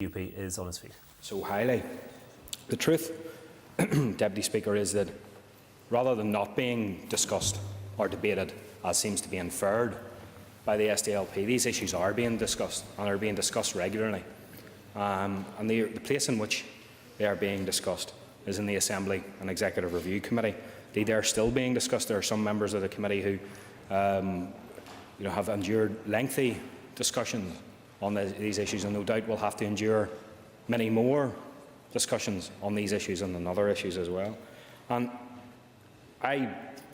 UP is on his feet. So highly. The truth, Deputy Speaker, is that rather than not being discussed or debated, as seems to be inferred by the SDLP, these issues are being discussed and are being discussed regularly. And the place in which they are being discussed is in the Assembly and Executive Review Committee. Indeed, they are still being discussed. There are some members of the committee who have endured lengthy discussions on these issues, and no doubt will have to endure many more discussions on these issues and on other issues as well. And I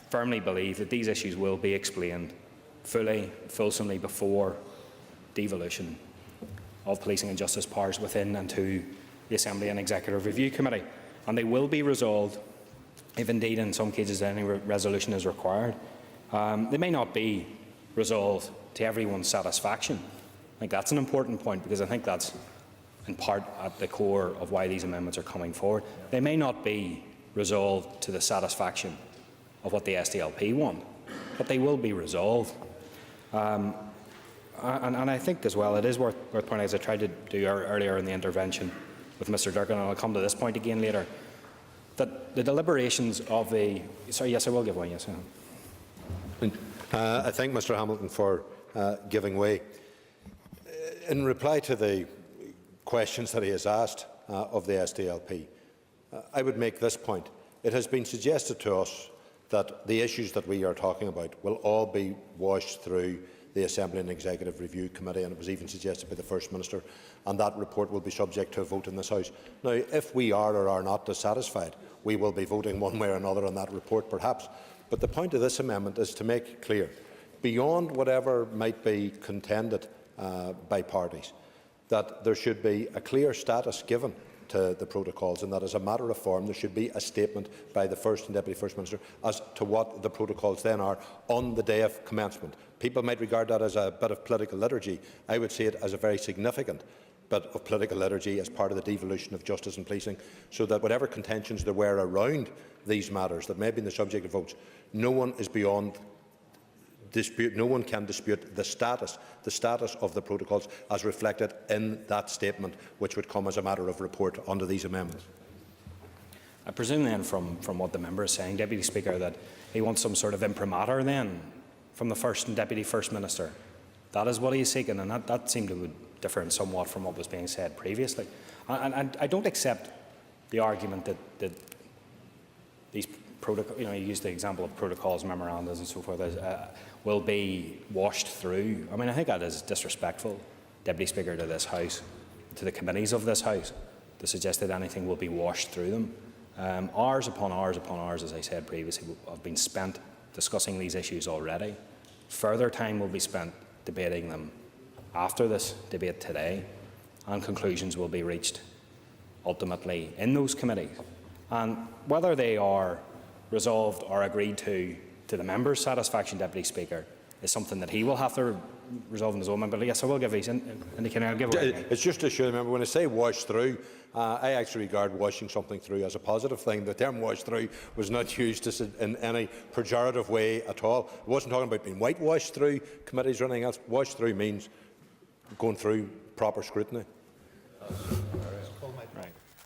firmly believe that these issues will be explained fulsomely before devolution of policing and justice powers within and to the Assembly and Executive Review Committee. And they will be resolved if indeed in some cases any resolution is required. They may not be resolved to everyone's satisfaction. I think that's an important point, because I think that's in part at the core of why these amendments are coming forward. They may not be resolved to the satisfaction of what the SDLP want, but they will be resolved. And I think as well it is worth pointing, as I tried to do earlier in the intervention with Mr Durkin, and I'll come to this point again later, that the deliberations of the... Sorry, yes, I will give way, yes. I thank Mr Hamilton for giving way. In reply to the questions that he has asked of the SDLP, I would make this point. It has been suggested to us that the issues that we are talking about will all be washed through the Assembly and Executive Review Committee, and it was even suggested by the First Minister, and that report will be subject to a vote in this House. Now, if we are or are not dissatisfied, we will be voting one way or another on that report, perhaps. But the point of this amendment is to make clear, beyond whatever might be contended by parties, that there should be a clear status given to the protocols, and that as a matter of form there should be a statement by the First and Deputy First Minister as to what the protocols then are on the day of commencement. People might regard that as a bit of political liturgy. I would see it as a very significant bit of political liturgy as part of the devolution of justice and policing, so that whatever contentions there were around these matters that may be the subject of votes, no one is beyond dispute. No one can dispute the status of the protocols as reflected in that statement, which would come as a matter of report under these amendments. I presume then from what the member is saying, Deputy Speaker, that he wants some sort of imprimatur then from the First and Deputy First Minister. That is what he is seeking, and that seemed to differ somewhat from what was being said previously. And I don't accept the argument that these protocols, you used the example of protocols, memorandums and so forth, will be washed through. I mean, I think that is disrespectful, Deputy Speaker, to this House, to the committees of this House, to suggest that anything will be washed through them. Hours upon hours upon hours, as I said previously, have been spent discussing these issues already. Further time will be spent debating them after this debate today, and conclusions will be reached ultimately in those committees. And whether they are resolved or agreed to the member's satisfaction, Deputy Speaker, is something that he will have to resolve in his own. But yes, I will give these indicating. I'll give away. It's just to assure the member, when I say wash through, I actually regard washing something through as a positive thing. The term wash through was not used in any pejorative way at all. I wasn't talking about being whitewashed through committees or anything else. Wash through means going through proper scrutiny.